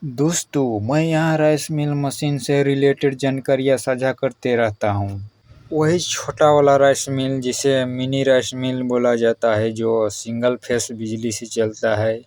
दोस्तों, मैं यहाँ राइस मिल मशीन से रिलेटेड जानकारियाँ साझा करते रहता हूँ। वही छोटा वाला राइस मिल जिसे मिनी राइस मिल बोला जाता है, जो सिंगल फेस बिजली से चलता है।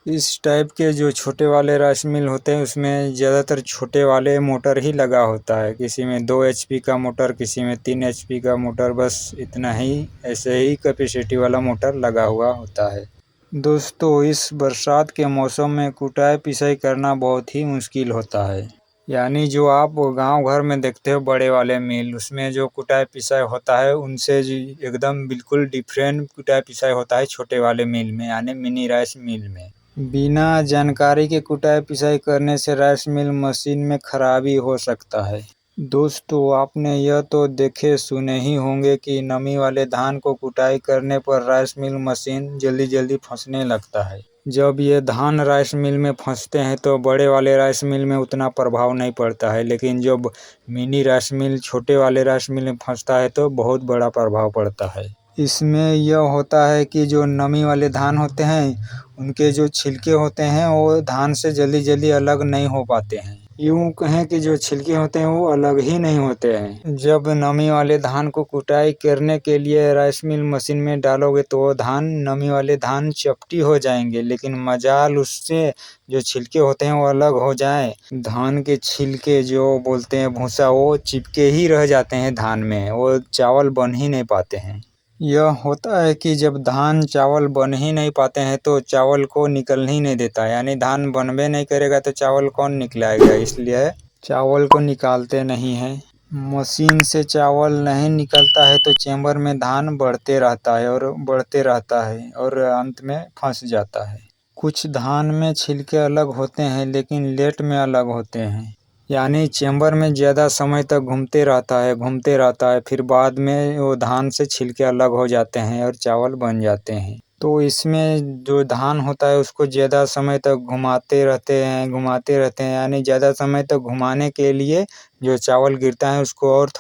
इस टाइप के जो छोटे वाले राइस मिल होते हैं उसमें ज़्यादातर छोटे वाले मोटर ही लगा होता है। किसी में 2 HP का मोटर, किसी में 3 HP का मोटर, बस इतना ही ऐसे ही कैपेसिटी वाला मोटर लगा हुआ होता है। दोस्तों, इस बरसात के मौसम में कुटाई पिसाई करना बहुत ही मुश्किल होता है। यानी जो आप गांव घर में देखते हो बड़े वाले मिल, उसमें जो कुटाई पिसाई होता है उनसे एकदम बिल्कुल डिफरेंट कुटाई पिसाई होता है छोटे वाले मिल में, यानी मिनी राइस मिल में। बिना जानकारी के कुटाई पिसाई करने से राइस मिल मशीन में खराबी हो सकता है। दोस्तों, आपने यह तो देखे सुने ही होंगे कि नमी वाले धान को कुटाई करने पर राइस मिल मशीन जल्दी जल्दी फंसने लगता है। जब ये धान राइस मिल में फंसते हैं तो बड़े वाले राइस मिल में उतना प्रभाव नहीं पड़ता है, लेकिन जब मिनी राइस मिल छोटे वाले राइस मिल में फंसता है तो बहुत बड़ा प्रभाव पड़ता है। इसमें यह होता है कि जो नमी वाले धान होते हैं उनके जो छिलके होते हैं वो धान से जल्दी जल्दी अलग नहीं हो पाते हैं। यूँ कहें कि जो छिलके होते हैं वो अलग ही नहीं होते हैं। जब नमी वाले धान को कुटाई करने के लिए राइस मिल मशीन में डालोगे तो वो नमी वाले धान चपटी हो जाएंगे, लेकिन मजाल उससे जो छिलके होते हैं वो अलग हो जाएं। धान के छिलके जो बोलते हैं भूसा, वो चिपके ही रह जाते हैं धान में, वो चावल बन ही नहीं पाते हैं। यह होता है कि जब धान चावल बन ही नहीं पाते हैं तो चावल को निकल ही नहीं देता, यानी धान बनबे नहीं करेगा तो चावल कौन निकलाएगा, इसलिए चावल को निकालते नहीं हैं। मशीन से चावल नहीं निकलता है तो चेंबर में धान बढ़ते रहता है और बढ़ते रहता है और अंत में फंस जाता है। कुछ धान में छिलके अलग होते हैं लेकिन लेट में अलग होते हैं, यानी चेंबर में ज़्यादा समय तक घूमते रहता है, फिर बाद में वो धान से छिलके अलग हो जाते हैं और चावल बन जाते हैं। तो इसमें जो धान होता है उसको ज़्यादा समय तक घुमाते रहते हैं, यानी ज़्यादा समय तक घुमाने के लिए जो चावल गिरता है उसको और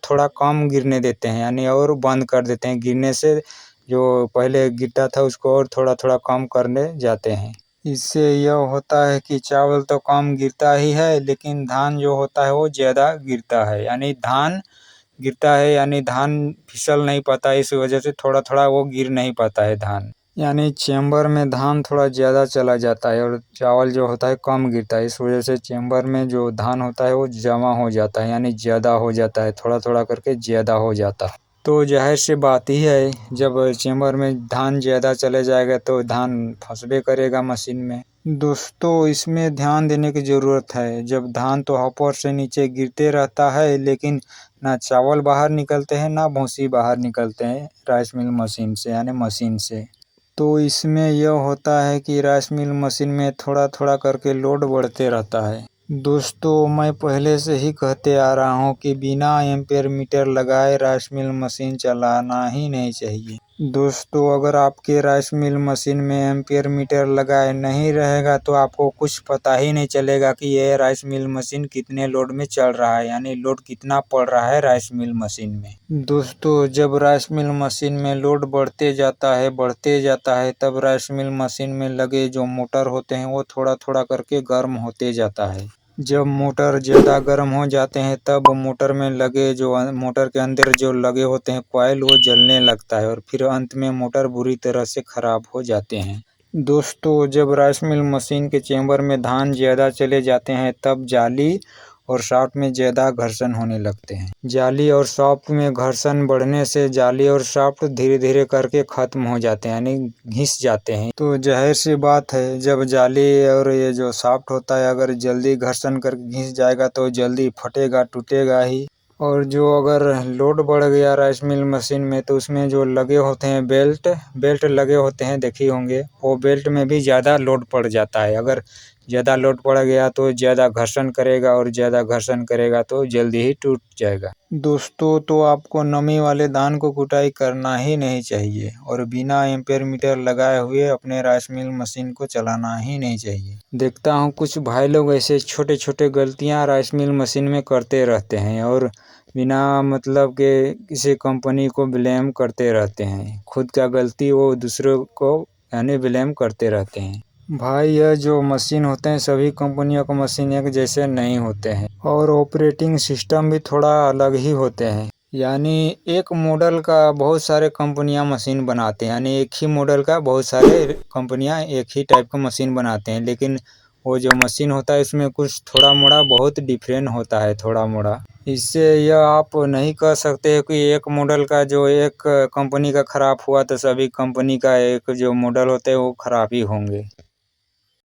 थोड़ा कम गिरने देते हैं, यानी और बंद कर देते हैं गिरने से। जो पहले गिरता था उसको और थोड़ा थोड़ा कम करने जाते हैं। इससे यह होता है कि चावल तो कम गिरता ही है लेकिन धान जो होता है वो ज़्यादा गिरता है, यानी धान गिरता है, यानी धान फिसल नहीं पाता, इस वजह से थोड़ा थोड़ा वो गिर नहीं पाता है धान। यानी चेंबर में धान थोड़ा ज़्यादा चला जाता है और चावल जो होता है कम गिरता है, इस वजह से चेंबर में जो धान होता है वो जमा हो जाता है, यानी ज़्यादा हो जाता है, थोड़ा थोड़ा करके ज़्यादा हो जाता है। तो जाहिर सी बात ही है, जब चेंबर में धान ज़्यादा चले जाएगा तो धान फंसबे करेगा मशीन में। दोस्तों, इसमें ध्यान देने की ज़रूरत है। जब धान तो हॉपर से नीचे गिरते रहता है लेकिन ना चावल बाहर निकलते हैं ना भूसी बाहर निकलते हैं राइस मिल मशीन से, यानी मशीन से। तो इसमें यह होता है कि राइस मिल मशीन में थोड़ा थोड़ा करके लोड बढ़ते रहता है। दोस्तों, मैं पहले से ही कहते आ रहा हूँ कि बिना एम्पेयर मीटर लगाए राइस मिल मशीन चलाना ही नहीं चाहिए। दोस्तों, अगर आपके राइस मिल मशीन में एम्पेयर मीटर लगाए नहीं रहेगा तो आपको कुछ पता ही नहीं चलेगा कि यह राइस मिल मशीन कितने लोड में चल रहा है, यानी लोड कितना पड़ रहा है राइस मिल मशीन में। दोस्तों, जब राइस मिल मशीन में लोड बढ़ते जाता है तब राइस मिल मशीन में लगे जो मोटर होते हैं वो थोड़ा थोड़ा करके गर्म होते जाता है। जब मोटर ज़्यादा गर्म हो जाते हैं तब मोटर में लगे जो मोटर के अंदर जो लगे होते हैं कॉइल, वो जलने लगता है और फिर अंत में मोटर बुरी तरह से ख़राब हो जाते हैं। दोस्तों, जब राइस मिल मशीन के चेंबर में धान ज़्यादा चले जाते हैं तब जाली और शाफ्ट में ज़्यादा घर्षण होने लगते हैं। जाली और शाफ्ट में घर्षण बढ़ने से जाली और शाफ्ट धीरे धीरे करके ख़त्म हो जाते हैं, यानी घिस जाते हैं। तो जाहिर सी बात है, जब जाली और ये जो शाफ्ट होता है अगर जल्दी घर्षण करके घिस जाएगा तो जल्दी फटेगा, टूटेगा ही। और जो अगर लोड बढ़ गया राइस मिल मशीन में तो उसमें जो लगे होते हैं बेल्ट लगे होते हैं, देखे होंगे, वो बेल्ट में भी ज़्यादा लोड पड़ जाता है। अगर ज़्यादा लोड पड़ गया तो ज़्यादा घर्षण करेगा और ज़्यादा घर्षण करेगा तो जल्दी ही टूट जाएगा। दोस्तों, तो आपको नमी वाले धान को कुटाई करना ही नहीं चाहिए और बिना एम्पेयर मीटर लगाए हुए अपने राइस मिल मशीन को चलाना ही नहीं चाहिए। देखता हूँ कुछ भाई लोग ऐसे छोटे छोटे गलतियाँ राइस मिल मशीन में करते रहते हैं और बिना मतलब के किसी कंपनी को ब्लेम करते रहते हैं। खुद का गलती वो दूसरों को यानी ब्लेम करते रहते हैं। भाई यह जो मशीन होते हैं सभी कंपनियों का मशीन एक जैसे नहीं होते हैं और ऑपरेटिंग सिस्टम भी थोड़ा अलग ही होते हैं। यानी एक मॉडल का बहुत सारे कंपनियां मशीन बनाते हैं, यानी एक ही मॉडल का बहुत सारे कंपनियां एक ही टाइप का मशीन बनाते हैं, लेकिन वो जो मशीन होता है इसमें कुछ थोड़ा मोड़ा बहुत डिफरेंट होता है थोड़ा मोड़ा। इससे यह आप नहीं कह सकते कि एक मॉडल का जो एक कंपनी का ख़राब हुआ तो सभी कंपनी का एक जो मॉडल होते हैं वो ख़राब ही होंगे।